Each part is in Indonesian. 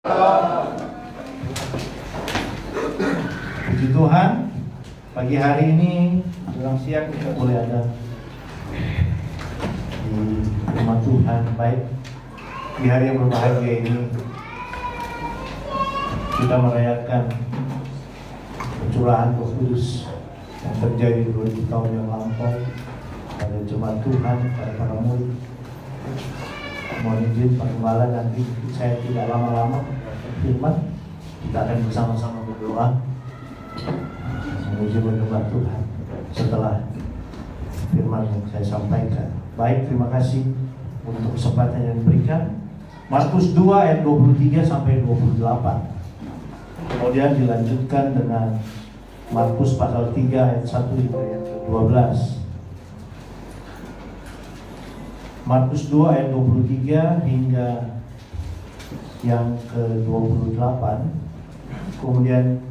Puji Tuhan, pagi hari ini menjelang siang kita boleh ada di rumah Tuhan. Baik, di hari yang berbahagia ini kita merayakan pencurahan Roh Kudus yang terjadi 2000 tahun yang lampau pada jemaat Tuhan, pada para murid. Mohon izin Pak Gembala, nanti saya tidak lama-lama firman, kita akan bersama-sama berdoa menuju menyembah Tuhan setelah firman yang saya sampaikan. Baik, terima kasih untuk kesempatan yang diberikan. Markus 2 ayat 23 sampai 28. Kemudian dilanjutkan dengan Markus pasal 3 ayat 1 hingga ayat 12. Markus 2 ayat 23 hingga yang ke-28. Kemudian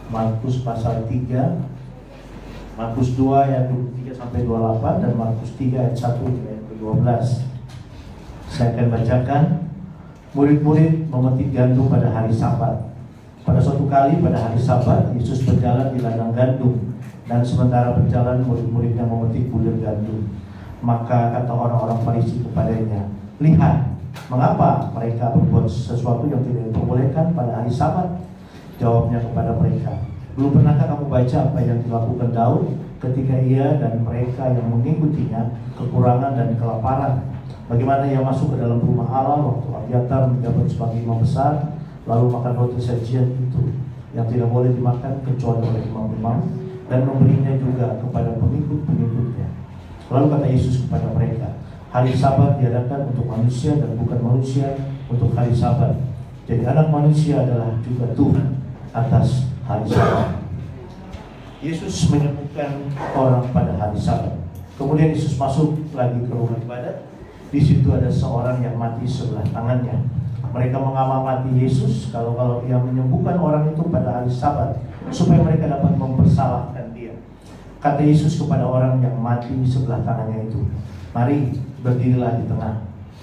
Markus pasal 3, Markus 2 ayat 23 sampai 28, dan Markus 3 ayat 1 hingga ayat ke-12. Saya akan bacakan. Murid-murid memetik gandum pada hari Sabat. Pada suatu kali pada hari Sabat, Yesus berjalan di ladang gandum, dan sementara berjalan murid-muridnya memetik bulir gandum. Maka kata orang-orang Farisi kepadanya, "Lihat, mengapa mereka berbuat sesuatu yang tidak diperbolehkan pada hari Sabat?" Jawabnya kepada mereka, "Belum pernahkah kamu baca apa yang dilakukan Daud ketika ia dan mereka yang mengikutinya kekurangan dan kelaparan? Bagaimana ia masuk ke dalam rumah Allah waktu Abiatar menjabat sebagai imam besar, lalu makan roti sajian itu yang tidak boleh dimakan kecuali oleh imam-imam, dan memberinya juga kepada pengikut-pengikutnya." Lalu kata Yesus kepada mereka, "Hari Sabat diadakan untuk manusia dan bukan manusia untuk hari Sabat. Jadi anak manusia adalah juga Tuhan atas hari Sabat." Yesus menyembuhkan orang pada hari Sabat. Kemudian Yesus masuk lagi ke rumah ibadat. Di situ ada seorang yang mati sebelah tangannya. Mereka mengamati Yesus kalau ia menyembuhkan orang itu pada hari Sabat, supaya mereka dapat mempersalahkan dia. Kata Yesus kepada orang yang mati sebelah tangannya itu, "Mari, berdirilah di tengah."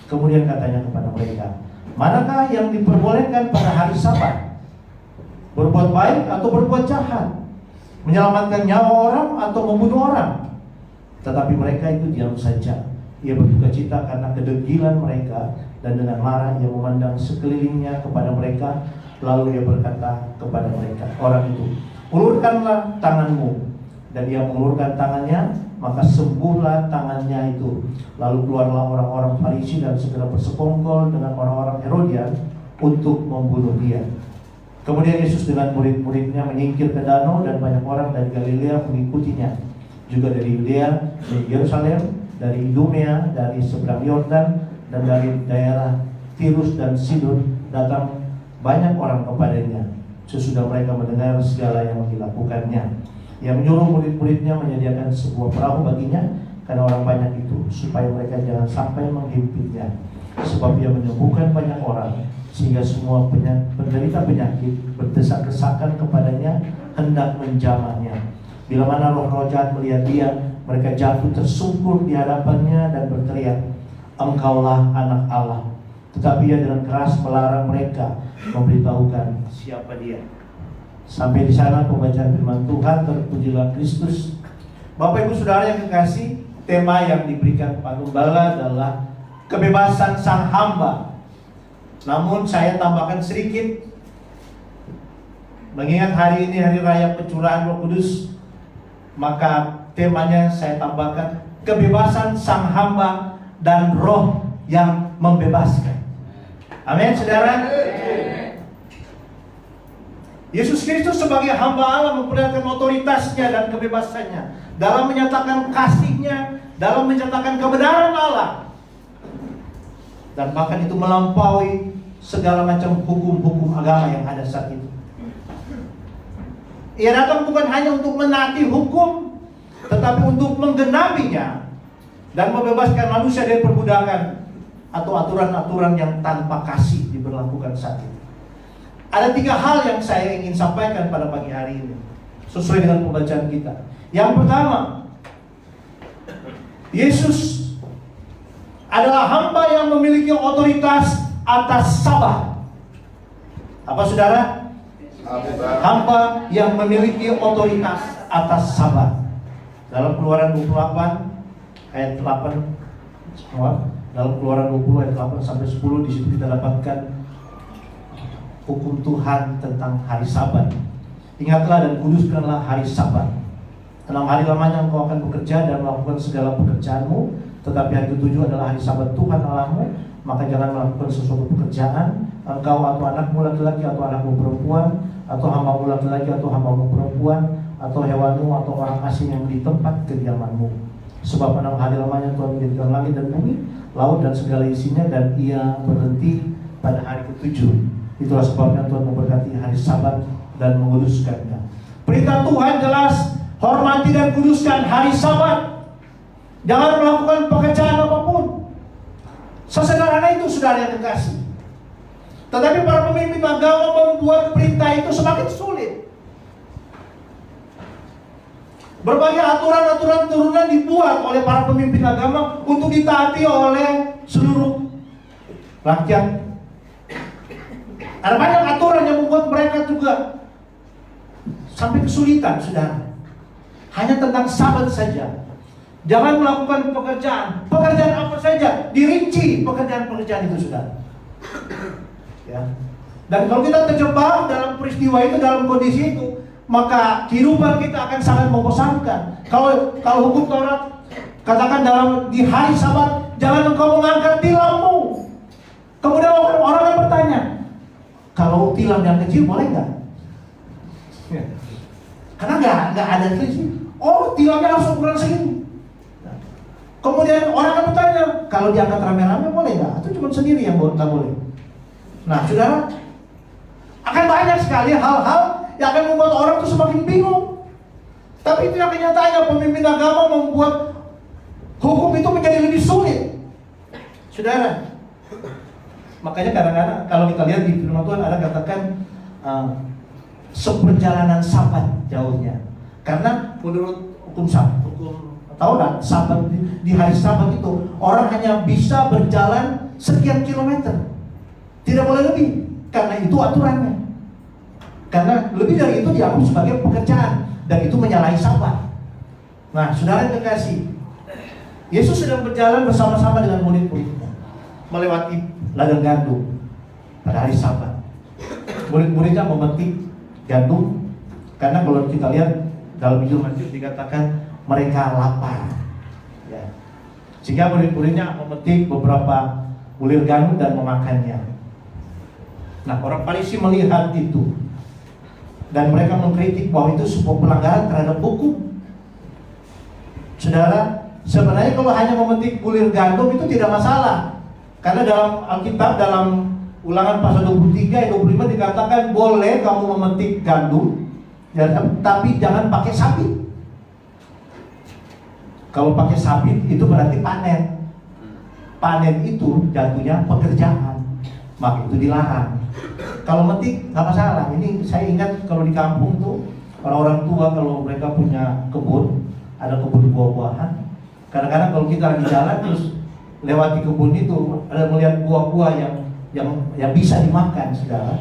Kemudian katanya kepada mereka, "Manakah yang diperbolehkan pada hari Sabat? Berbuat baik atau berbuat jahat? Menyelamatkan nyawa orang atau membunuh orang?" Tetapi mereka itu diam saja. Ia berduka cita karena kedegilan mereka, dan dengan marah ia memandang sekelilingnya kepada mereka. Lalu ia berkata kepada mereka, orang itu, "Ulurkanlah tanganmu." Dan ia mengulurkan tangannya, maka sembuhlah tangannya itu. Lalu keluarlah orang-orang Farisi dan segera bersekongkol dengan orang-orang Herodian untuk membunuh dia. Kemudian Yesus dengan murid-muridnya menyingkir ke danau, dan banyak orang dari Galilea mengikutinya, juga dari Yudea, dari Yerusalem, dari Idumea, dari seberang Yordan, dan dari daerah Tirus dan Sidon datang banyak orang kepadanya. Sesudah mereka mendengar segala yang dilakukannya, ia menyuruh murid-muridnya menyediakan sebuah perahu baginya karena orang banyak itu, supaya mereka jangan sampai menghimpitnya. Sebab ia menyembuhkan banyak orang, sehingga semua penderita penyakit berdesak-desakan kepadanya, hendak menjamahnya. Bila mana roh-roh jahat melihat dia, mereka jatuh tersungkur di hadapannya dan berteriak, "Engkaulah anak Allah." Tetapi ia dengan keras melarang mereka memberitahukan siapa dia. Sampai di sana pembacaan firman Tuhan. Terpujilah Kristus. Bapak Ibu Saudara yang kekasih, tema yang diberikan Pak Gembala adalah kebebasan sang hamba. Namun saya tambahkan sedikit, mengingat hari ini hari raya pencurahan Roh Kudus, maka temanya saya tambahkan kebebasan sang hamba dan roh yang membebaskan. Amin, saudara. Yesus Kristus sebagai hamba Allah memperlihatkan otoritasnya dan kebebasannya dalam menyatakan kasihnya, dalam menyatakan kebenaran Allah, dan bahkan itu melampaui segala macam hukum-hukum agama yang ada saat itu. Ia datang bukan hanya untuk menaati hukum, tetapi untuk menggenapinya dan membebaskan manusia dari perbudakan atau aturan-aturan yang tanpa kasih diberlakukan saat itu. Ada 3 hal yang saya ingin sampaikan pada pagi hari ini, sesuai dengan pembacaan kita. Yang pertama, Yesus adalah hamba yang memiliki otoritas atas Sabat. Apa saudara? Hamba yang memiliki otoritas atas Sabat. Dalam Keluaran 28 ayat 8, dalam Keluaran 20 ayat 8 sampai 10, di situ kita dapatkan hukum Tuhan tentang hari Sabat. Ingatlah dan kuduskanlah hari Sabat. 6 hari lamanya engkau akan bekerja dan melakukan segala pekerjaanmu, tetapi hari ke-7 adalah hari Sabat Tuhan Allahmu. Maka jangan melakukan sesuatu pekerjaan, engkau atau anakmu laki-laki atau anakmu perempuan, atau hambamu laki-laki atau hambamu perempuan, atau hewanmu atau orang asing yang di tempat kediamanmu. Sebab 6 hari lamanya Tuhan menjadikan langit dan bumi, laut dan segala isinya, dan ia berhenti pada hari ke-7. Itulah sebabnya Tuhan memberkati hari Sabat dan menguduskannya. Perintah Tuhan jelas, hormati dan kuduskan hari Sabat. Jangan melakukan pekerjaan apapun. Sesederhana itu saudara yang kekasih. Tetapi para pemimpin agama membuat perintah itu semakin sulit. Berbagai aturan-aturan turunan dibuat oleh para pemimpin agama untuk ditaati oleh seluruh rakyat. Ada banyak aturan yang membuat mereka juga sampai kesulitan, saudara. Hanya tentang Sabat saja. Jangan melakukan pekerjaan apa saja, dirinci pekerjaan-pekerjaan itu, saudara. Ya. Dan kalau kita terjebak dalam peristiwa itu, dalam kondisi itu, maka kehidupan kita akan sangat membosankan. Kalau hukum Taurat katakan di hari Sabat jangan engkau mengangkat tilammu. Kemudian orang yang bertanya, kalau tilam yang kecil boleh nggak? Ya. Karena nggak ada sih. Oh, tilamnya harus ukuran segini. Kemudian orang akan bertanya, kalau diangkat rame-rame boleh nggak? Atau cuma sendiri yang nggak boleh? Nah, saudara, akan banyak sekali hal-hal yang akan membuat orang itu semakin bingung. Tapi itu yang kenyataannya, pemimpin agama membuat hukum itu menjadi lebih sulit, saudara. Makanya kadang-kadang kalau kita lihat di firman Tuhan ada katakan seperjalanan Sabat jauhnya. Karena menurut hukum Taurat, Sabat di hari Sabat itu orang hanya bisa berjalan sekian kilometer, tidak boleh lebih, karena itu aturannya. Karena lebih dari itu dianggap sebagai pekerjaan, dan itu menyalahi Sabat. Nah, saudara yang kekasih, Yesus sedang berjalan bersama-sama dengan murid-muridnya melewati ladang gandum pada hari Sabat. Murid-muridnya memetik gandum, karena kalau kita lihat dalam Injil Matius dikatakan mereka lapar, ya. Sehingga murid-muridnya memetik beberapa bulir gandum dan memakannya. Nah, orang Farisi melihat itu dan mereka mengkritik bahwa itu sebuah pelanggaran terhadap hukum. Saudara, sebenarnya kalau hanya memetik bulir gandum itu tidak masalah, karena dalam Alkitab, dalam Ulangan pasal 23 ayat 25 dikatakan boleh kamu memetik gandum, ya, tapi jangan pakai sabit. Kalau pakai sabit itu berarti panen. Panen itu jatuhnya pekerjaan, maka itu dilarang. Kalau metik nggak masalah. Ini saya ingat kalau di kampung tuh orang-orang tua kalau mereka punya kebun, ada kebun buah-buahan. Kadang-kadang kalau kita lagi jalan terus lewati kebun itu, ada melihat buah-buah yang bisa dimakan, saudara.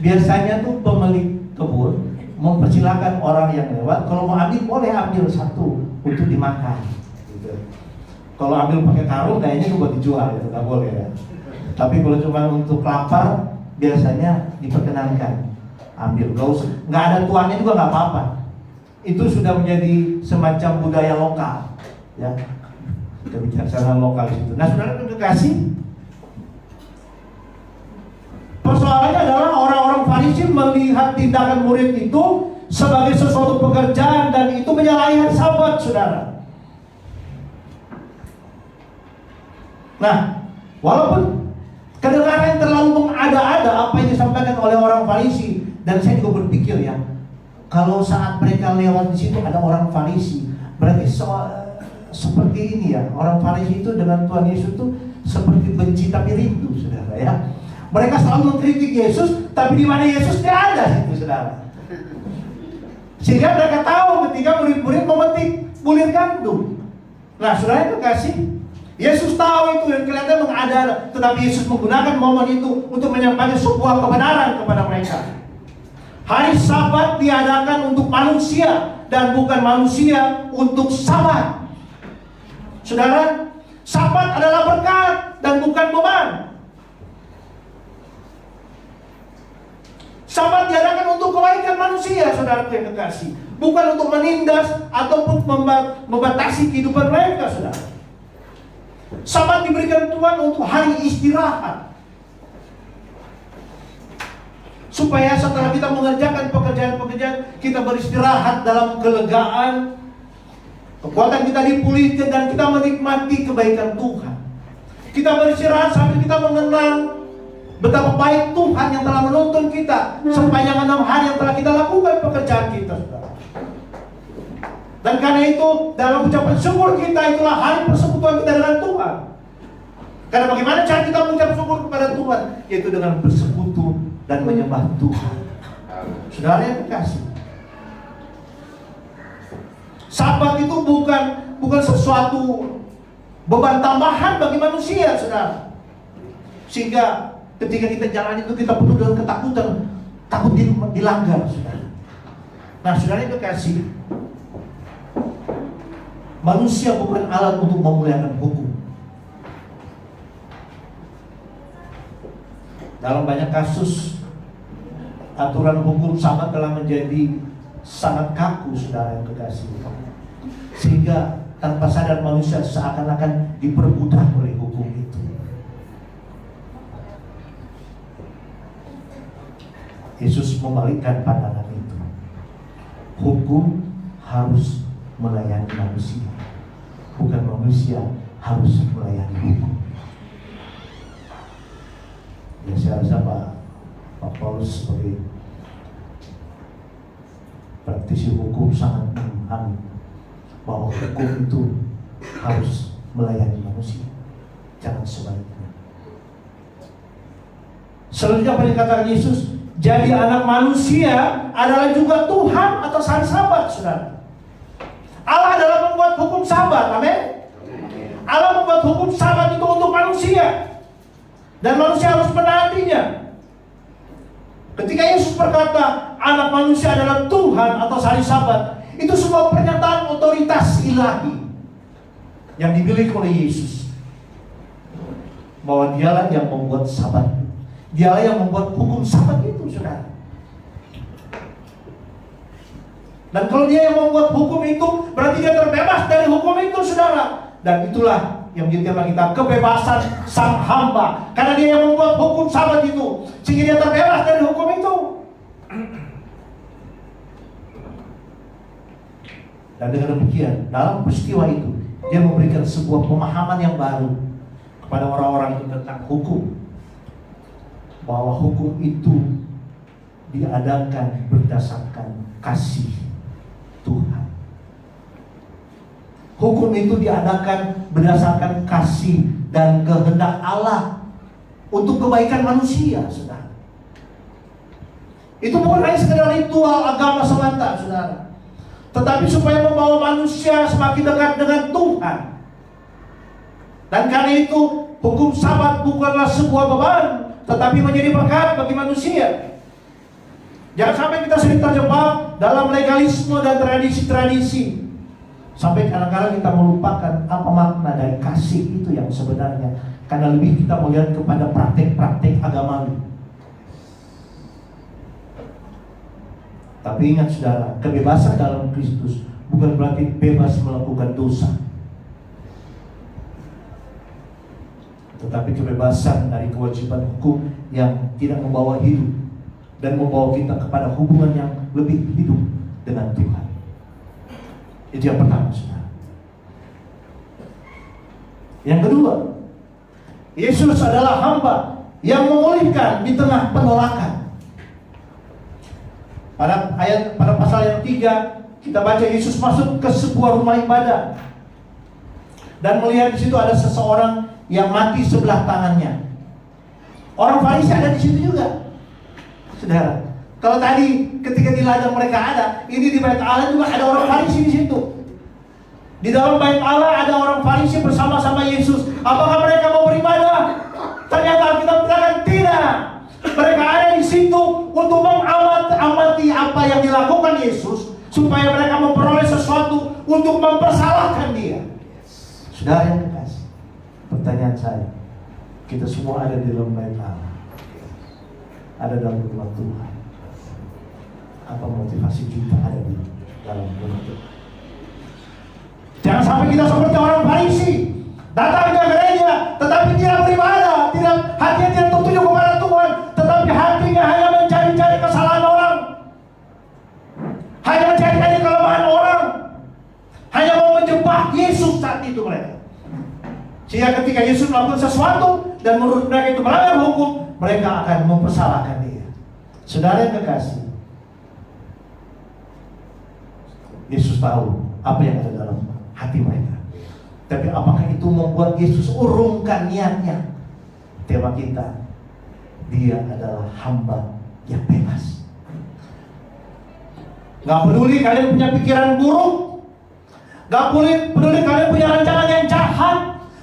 Biasanya tuh pemilik kebun mempersilahkan orang yang lewat, kalau mau ambil boleh ambil satu untuk dimakan. Gitu. Kalau ambil pakai karung kayaknya itu buat dijual, itu nggak boleh ya. Tapi kalau cuma untuk lapar biasanya diperkenankan ambil. Nggak ada tuannya juga nggak apa-apa. Itu sudah menjadi semacam budaya lokal, ya. Kebijaksanaan lokal itu. Nah, saudara kekasih, persoalannya adalah orang-orang Farisi melihat tindakan murid itu sebagai sesuatu pekerjaan dan itu menyalahi hari Sabat, saudara. Nah, walaupun kedengaran terlalu mengada-ada apa yang disampaikan oleh orang Farisi, dan saya juga berpikir ya, kalau saat mereka lewat di situ ada orang Farisi, berarti seperti ini ya, orang Farisi itu dengan Tuhan Yesus itu seperti benci tapi rindu, saudara ya. Mereka selalu mengkritik Yesus, tapi di mana Yesus tidak ada, itu saudara. Sehingga mereka tahu ketika murid-murid memetik bulir gandum. Nah, saudara itu kasih, Yesus tahu itu yang kelihatan mengada, tetapi Yesus menggunakan momen itu untuk menyampaikan sebuah kebenaran kepada mereka. Hari Sabat diadakan untuk manusia dan bukan manusia untuk Sabat. Saudara, Sabat adalah berkat dan bukan beban. Sabat diadakan untuk kebaikan manusia, saudara yang kekasih, bukan untuk menindas ataupun membatasi kehidupan mereka, saudara. Sabat diberikan Tuhan untuk hari istirahat, supaya setelah kita mengerjakan pekerjaan-pekerjaan, kita beristirahat dalam kelegaan, kekuatan kita dipulihkan, dan kita menikmati kebaikan Tuhan. Kita beristirahat sambil kita mengenang betapa baik Tuhan yang telah menuntun kita sepanjang 6 hari yang telah kita lakukan pekerjaan kita, saudara. Dan karena itu, dalam ucapan syukur kita, itulah hari persekutuan kita dengan Tuhan. Karena bagaimana cara kita mengucap syukur kepada Tuhan? Yaitu dengan bersekutu dan menyembah Tuhan. Saudara yang kekasih, Sabat itu bukan sesuatu beban tambahan bagi manusia, saudara. Sehingga ketika kita jalan itu kita penuh dengan ketakutan, takut dilanggar, saudara. Nah, saudara yang kekasih, manusia bukan alat untuk memuliakan hukum. Dalam banyak kasus, aturan hukum Sabat telah menjadi sangat kaku, saudara yang kekasih. Sehingga tanpa sadar manusia seakan-akan diperbudak oleh hukum itu. Yesus membalikkan pandangan itu. Hukum harus melayani manusia, bukan manusia harus melayani hukum. Ya, saya rasa Pak Paulus sebagai praktisi hukum sangat memahami bahwa hukum itu harus melayani manusia, jangan sebaliknya. Selanjutnya apa yang dikatakan Yesus? Jadi anak manusia adalah juga Tuhan atas hari Sabat, saudara. Allah adalah membuat hukum Sabat, amin. Allah membuat hukum Sabat itu untuk manusia, dan manusia harus menaatinya. Ketika Yesus berkata anak manusia adalah Tuhan atas hari Sabat, itu sebuah pernyataan otoritas ilahi yang dimiliki oleh Yesus, bahwa dialah yang membuat Sabat, dialah yang membuat hukum Sabat itu, saudara. Dan kalau dia yang membuat hukum itu, berarti dia terbebas dari hukum itu, saudara. Dan itulah yang menjadi tema kita, kebebasan sang hamba. Karena dia yang membuat hukum Sabat itu, sehingga dia terbebas dari hukum itu. Dan dengan demikian, dalam peristiwa itu, dia memberikan sebuah pemahaman yang baru kepada orang-orang itu tentang hukum. Bahwa hukum itu diadakan berdasarkan kasih Tuhan. Hukum itu diadakan berdasarkan kasih dan kehendak Allah untuk kebaikan manusia, saudara. Itu bukan hanya sekedar ritual agama semata, saudara, tetapi supaya membawa manusia semakin dekat dengan Tuhan. Dan karena itu, hukum Sabat bukanlah sebuah beban, tetapi menjadi berkat bagi manusia. Jangan sampai kita sering terjebak dalam legalisme dan tradisi-tradisi, sampai kadang-kadang kita melupakan apa makna dari kasih itu yang sebenarnya. Karena lebih kita melihat kepada praktek-praktek agamawi. Tapi ingat, saudara, kebebasan dalam Kristus bukan berarti bebas melakukan dosa, tetapi kebebasan dari kewajiban hukum yang tidak membawa hidup dan membawa kita kepada hubungan yang lebih hidup dengan Tuhan. Itu yang pertama, saudara. Yang kedua, Yesus adalah hamba yang memulihkan di tengah penolakan. Pada pasal yang 3 kita baca Yesus masuk ke sebuah rumah ibadah dan melihat di situ ada seseorang yang mati sebelah tangannya. Orang Farisi ada di situ juga, saudara. Kalau tadi ketika di ladang mereka ada, ini di Bait Allah juga ada orang Farisi di situ. Di dalam bait Allah ada orang Farisi bersama-sama Yesus. Apakah mereka mau beribadah? Ternyata kita katakan tidak. Mereka ada di situ untuk mengamati apa yang dilakukan Yesus, supaya mereka memperoleh sesuatu untuk mempersalahkan dia. Saudara yang kekasih, pertanyaan saya, kita semua ada di dalam bait Allah, ada dalam rumah Tuhan. Apa motivasi kita ada di dalam rumah Tuhan? Jangan sampai kita seperti orang Farisi, datang ke gereja tetapi tidak beribadah, hatinya tidak tertuju kepada Tuhan, tetapi hatinya hanya mencari-cari kesalahan orang, hanya mencari-cari kelemahan orang, hanya mau menjebak Yesus saat itu mereka. Sehingga ketika Yesus melakukan sesuatu dan menurut mereka itu melanggar hukum, mereka akan mempersalahkan dia. Saudara yang kekasih, Yesus tahu apa yang ada dalam hati mereka. Tapi apakah itu membuat Yesus urungkan niatnya? Tema kita, dia adalah hamba yang bebas. Gak peduli kalian punya pikiran buruk, gak peduli kalian punya rancangan yang jahat,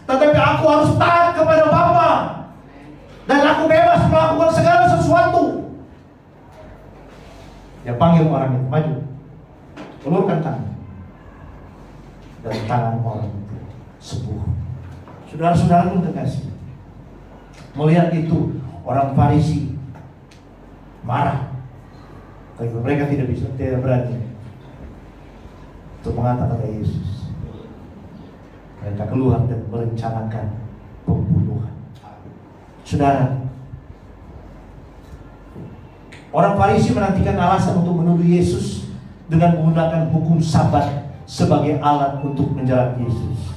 tetapi aku harus taat kepada Bapa, dan aku bebas melakukan segala sesuatu. Dia panggil orang itu, maju, ulurkan tangan, dan tangan orang itu sembuh. Saudara-saudara pun terkasih, melihat itu orang Farisi marah, tapi mereka tidak berani untuk mengangkat kata Yesus. Mereka keluar dan merencanakan pembunuhan. Saudara, orang Farisi menantikan alasan untuk menuduh Yesus dengan menggunakan hukum Sabat sebagai alat untuk menjerat Yesus.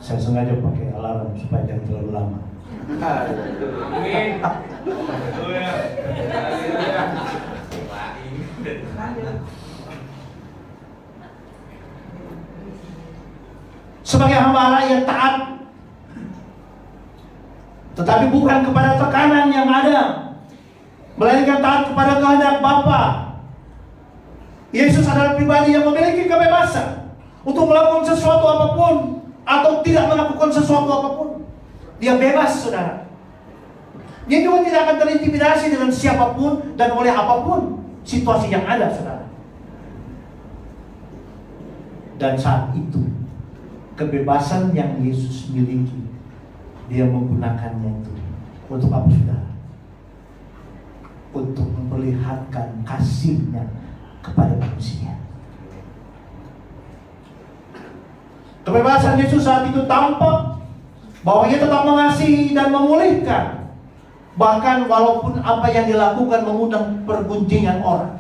Saya sengaja pakai alarm supaya jangan terlalu lama. Sebagai hamba Allah yang taat, tetapi bukan kepada tekanan yang ada, melainkan taat kepada kehendak Bapa. Yesus adalah pribadi yang memiliki kebebasan untuk melakukan sesuatu apapun atau tidak melakukan sesuatu apapun. Dia bebas, saudara. Dia juga tidak akan terintimidasi dengan siapapun dan oleh apapun situasi yang ada, saudara. Dan saat itu, kebebasan yang Yesus miliki, dia menggunakannya itu untuk apa, saudara? Untuk memperlihatkan kasihnya kepada manusia. Kebebasan Yesus saat itu tampak bahwa ia tetap mengasihi dan memulihkan, bahkan walaupun apa yang dilakukan mengundang pergunjingan orang,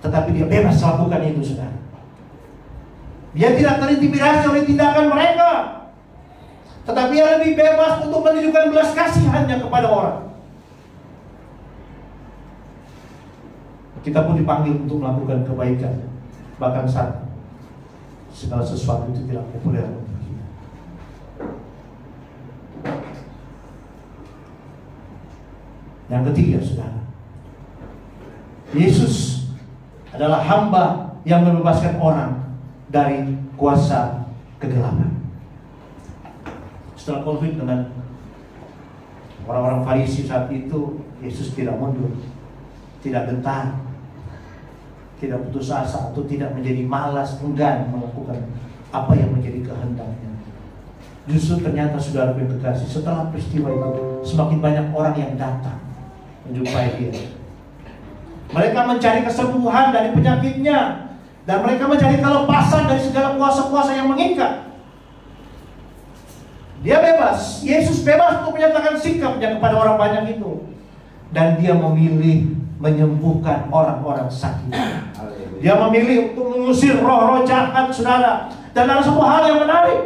tetapi dia bebas melakukan itu, saudara. Dia tidak terintimidasi oleh tindakan mereka, tetapi dia lebih bebas untuk menunjukkan belas kasihannya kepada orang. Kita pun dipanggil untuk melakukan kebaikan, bahkan saat segala sesuatu itu tidak populer untuk kita. Yang ketiga, saudara, Yesus adalah hamba yang membebaskan orang dari kuasa kegelapan. Setelah konflik dengan orang-orang Farisi saat itu, Yesus tidak mundur, tidak gentar, tidak putus asa, atau tidak menjadi malas, enggan melakukan apa yang menjadi kehendaknya. Justru ternyata, saudara yang kekasih, setelah peristiwa itu semakin banyak orang yang datang menjumpai dia. Mereka mencari kesembuhan dari penyakitnya, dan mereka mencari kelepasan dari segala kuasa-kuasa yang mengikat. Dia bebas, Yesus bebas untuk menyatakan sikapnya kepada orang banyak itu, dan dia memilih menyembuhkan orang-orang sakit. Dia memilih untuk mengusir roh-roh jahat, saudara. Dan ada sebuah hal yang menarik.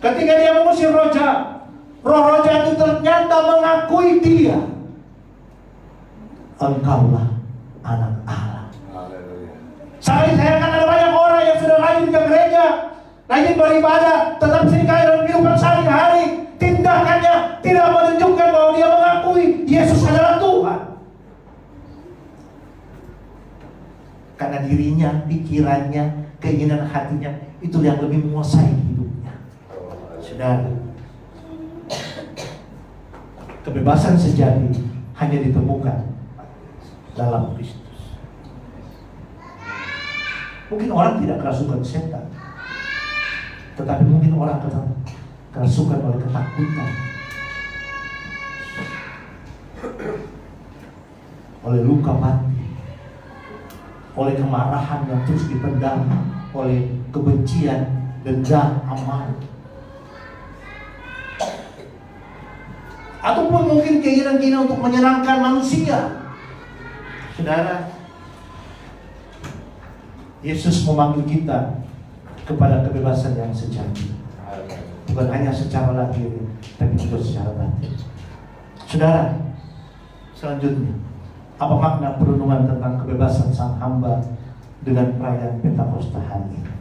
Ketika dia mengusir roh jahat, roh-roh jahat itu ternyata mengakui dia. Engkaulah anak Allah. Saya sayangkan ada banyak orang yang sudah rajin ke gereja, rajin beribadah, tetapi seringkali dalam kehidupan sehari-hari tindakannya tidak menunjukkan bahwa dia mengakui Yesus adalah Tuhan. dirinya, pikirannya, keinginan hatinya, itu yang lebih menguasai hidupnya. Saudara, kebebasan sejati hanya ditemukan dalam Kristus. Mungkin orang tidak kerasukan setan, tetapi mungkin orang kerasukan oleh ketakutan, oleh luka batin, oleh kemarahan yang terus dipendam, oleh kebencian, dendam, amarah, ataupun mungkin keinginan-keinginan untuk menyenangkan manusia. Saudara, Yesus memanggil kita kepada kebebasan yang sejati, bukan hanya secara lahir, tapi juga secara batin. Saudara, selanjutnya, apa makna perenungan tentang kebebasan sang hamba dengan perayaan Pentakosta hari ini?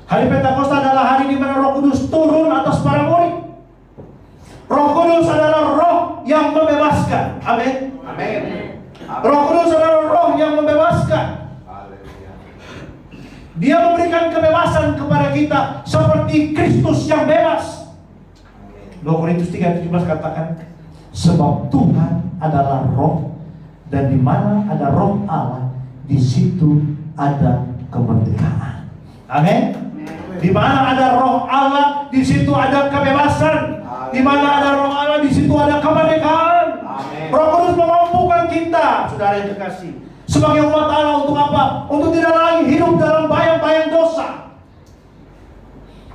Hari Pentakosta adalah hari di mana Roh Kudus turun atas para murid. Roh Kudus adalah Roh yang membebaskan. Amin. Amin. Roh Kudus adalah Roh yang membebaskan. Dia memberikan kebebasan kepada kita seperti Kristus yang bebas. 2 Korintus 3:17 katakan, sebab Tuhan adalah Roh, dan di mana ada Roh Allah, di situ ada kemerdekaan. Amin. Di mana ada Roh Allah, di situ ada kebebasan. Di mana ada Roh Allah, di situ ada kemerdekaan. Amin. Roh Kudus memampukan kita, saudara yang terkasih, sebagai umat Allah untuk apa? Untuk tidak lagi hidup dalam bayang-bayang dosa,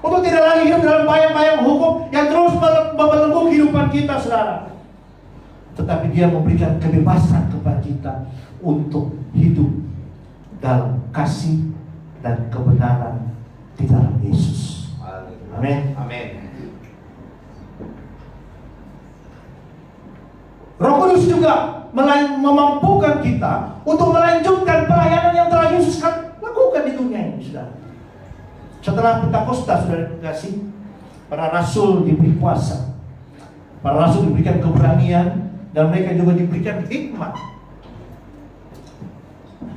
untuk tidak lagi hidup dalam bayang-bayang hukum yang terus membelenggu kehidupan kita, saudara. Tetapi Dia memberikan kebebasan kepada kita untuk hidup dalam kasih dan kebenaran di dalam Yesus. Amin. Amin. Roh Kudus juga memampukan kita untuk melanjutkan pelayanan yang telah Yesus lakukan di dunia ini, saudara. Setelah Pentakosta, saudara kasih, para rasul diberi kuasa, para rasul diberikan keberanian, dan mereka juga diberikan hikmat.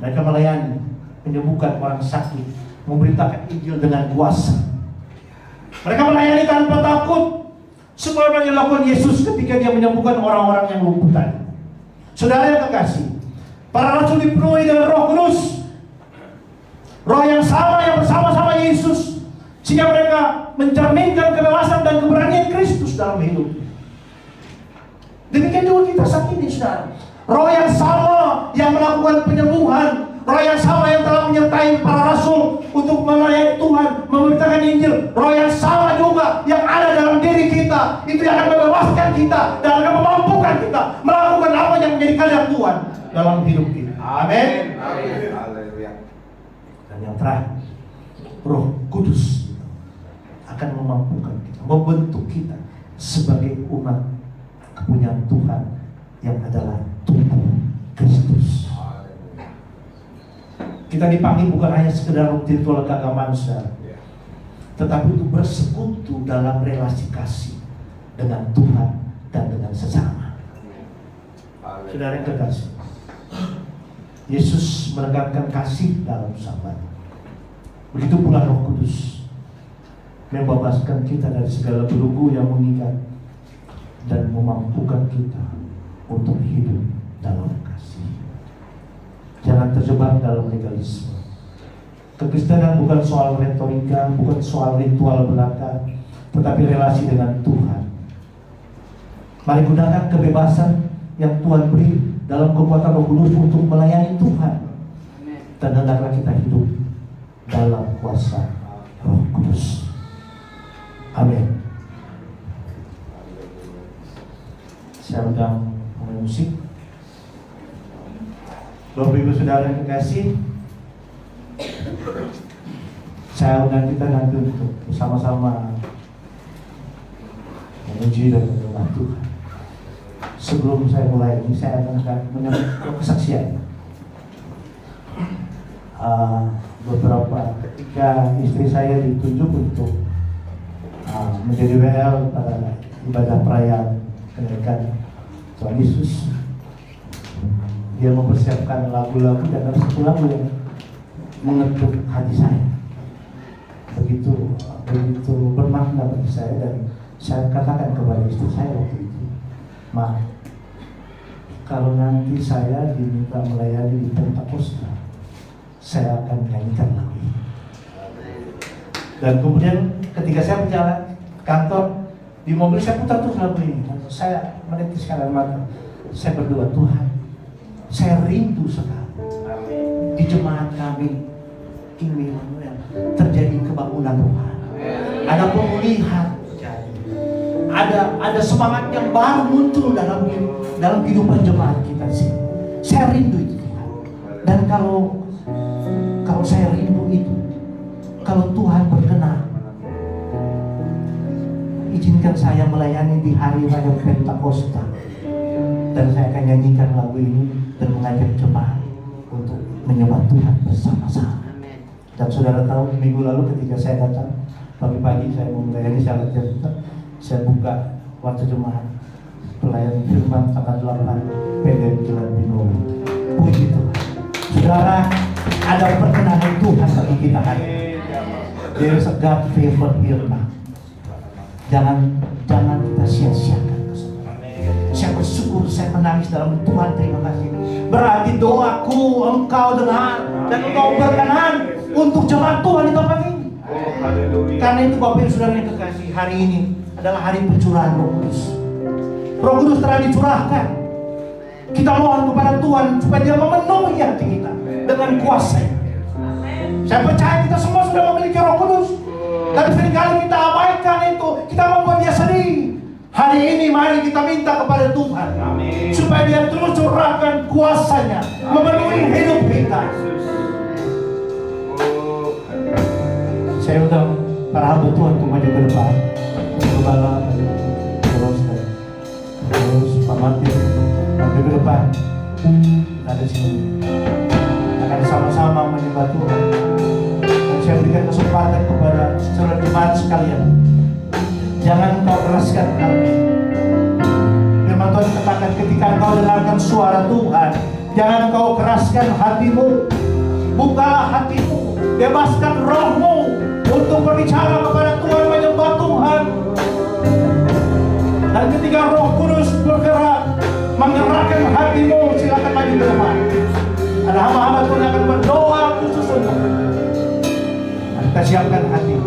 Mereka melayani, menyembuhkan orang sakit, memberitakan Injil dengan kuasa. Mereka melayani tanpa takut. Semua yang dilakukan Yesus ketika Dia menyembuhkan orang-orang yang lumpuh tadi. Saudara yang terkasih, para rasul dipenuhi dengan Roh Kudus, Roh yang sama yang bersama-sama Yesus, sehingga mereka mencerminkan kebebasan dan keberanian Kristus dalam hidup. Demikian juga kita saat ini, saudara. Roh yang sama yang melakukan penyembuhan, Roh yang sama yang telah menyertai para rasul untuk melayani Tuhan, memberitakan Injil, Roh yang sama juga yang ada dalam diri kita, itu yang akan membebaskan kita dan akan memampukan kita melakukan apa yang menjadi kehendak Tuhan dalam hidup kita. Amin. Dan yang terakhir, Roh Kudus akan memampukan kita, membentuk kita sebagai umat kepunyaan Tuhan yang adalah tubuh Kristus. Kita dipanggil bukan hanya sekedar ritual keagamaan, saudara, tetapi untuk bersekutu dalam relasi kasih dengan Tuhan dan dengan sesama. Saudara yang terkasih, Yesus menekankan kasih dalam Sabat. Begitu pula Roh Kudus membebaskan kita dari segala belenggu yang mengikat dan memampukan kita untuk hidup dalam kasih. Jangan terjebak dalam legalisme. Kekristenan bukan soal retorika, bukan soal ritual belaka, tetapi relasi dengan Tuhan. Mari gunakan kebebasan yang Tuhan beri dalam kekuatan Roh Kudus untuk melayani Tuhan. Dan hendaklah kita hidup dalam kuasa Roh Kudus. Amin. Saya undang pemain musik. Bapak Ibu Saudara yang terkasih, saya undang kita nanti untuk bersama-sama memuji dan menyembah Tuhan. Sebelum saya mulai ini, saya akan menyampaikan kesaksian. Beberapa ketika istri saya ditunjuk untuk menjadi WL pada ibadah perayaan kenaikan Tuhan Yesus, dia mempersiapkan lagu-lagu dan ada satu lagu yang mengetuk hati saya. Begitu bermakna bagi saya, dan saya katakan kepada istri saya waktu itu, "Ma, kalau nanti saya diminta melayani di Pentakosta, saya akan nyanyikan lagu ini." Dan kemudian ketika saya berjalan kantor, di mobil saya putar terus lagu ini. Saya menitiskan air mata. Saya berdoa, "Tuhan, saya rindu sekali di jemaat kami ini terjadi kebangunan Tuhan. Ada pemulihan terjadi. Ada semangat yang baru muncul dalam kehidupan jemaat kita sih. Saya rindu itu Tuhan. Dan kalau saya rindu itu, kalau Tuhan berkenan, izinkan saya melayani di hari raya Pentakosta, dan saya akan nyanyikan lagu ini dan mengajak jemaat untuk menyembah Tuhan bersama-sama." Dan saudara tahu, minggu lalu ketika saya datang pagi-pagi, saya mau melayani salat jam, saya buka waktu jemaat pelayanan firman tanggal 8 PDM Jalan Binomo. Puji Tuhan. Saudara, ada perkenanan Tuhan bagi kita hari ini. There is a God favor here now. Jangan kita sia-siakan. Saya bersyukur, saya menangis dalam Tuhan, terima kasih. Berarti doaku Engkau dengar dan Engkau berkenan untuk jemaat Tuhan di tempat ini. Karena itu Bapak Ibu Saudara yang kekasih, hari ini adalah hari pencurahan Roh Kudus. Roh Kudus telah dicurahkan. Kita mohon kepada Tuhan supaya Dia memenuhi hati kita dengan kuasa-Nya. Saya percaya kita semua sudah memiliki Roh Kudus, tapi seringkali kita abaikan itu, kita membuat Dia sedih. Hari ini mari kita minta kepada Tuhan, amin, supaya Dia terus curahkan kuasa-Nya, memenuhi hidup kita. Saya undang para hamba Tuhan untuk maju ke depan. Gembala, terus Pak Martin maju ke depan. Ada sini akan sama-sama menyembah Tuhan. Dan saya berikan kesempatan kepada saudara jemaat sekalian, jangan engkau keraskan hati. Firman Tuhan katakan, ketika engkau dengarkan suara Tuhan, jangan engkau keraskan hatimu. Bukalah hatimu, bebaskan rohmu untuk berbicara kepada Tuhan, menyembah Tuhan. Dan ketika Roh Kudus bergerak menggerakkan hatimu, silakan maju ke depan. Ada hamba-hamba Tuhan yang akan berdoa khusus untuk kita siapkan hati.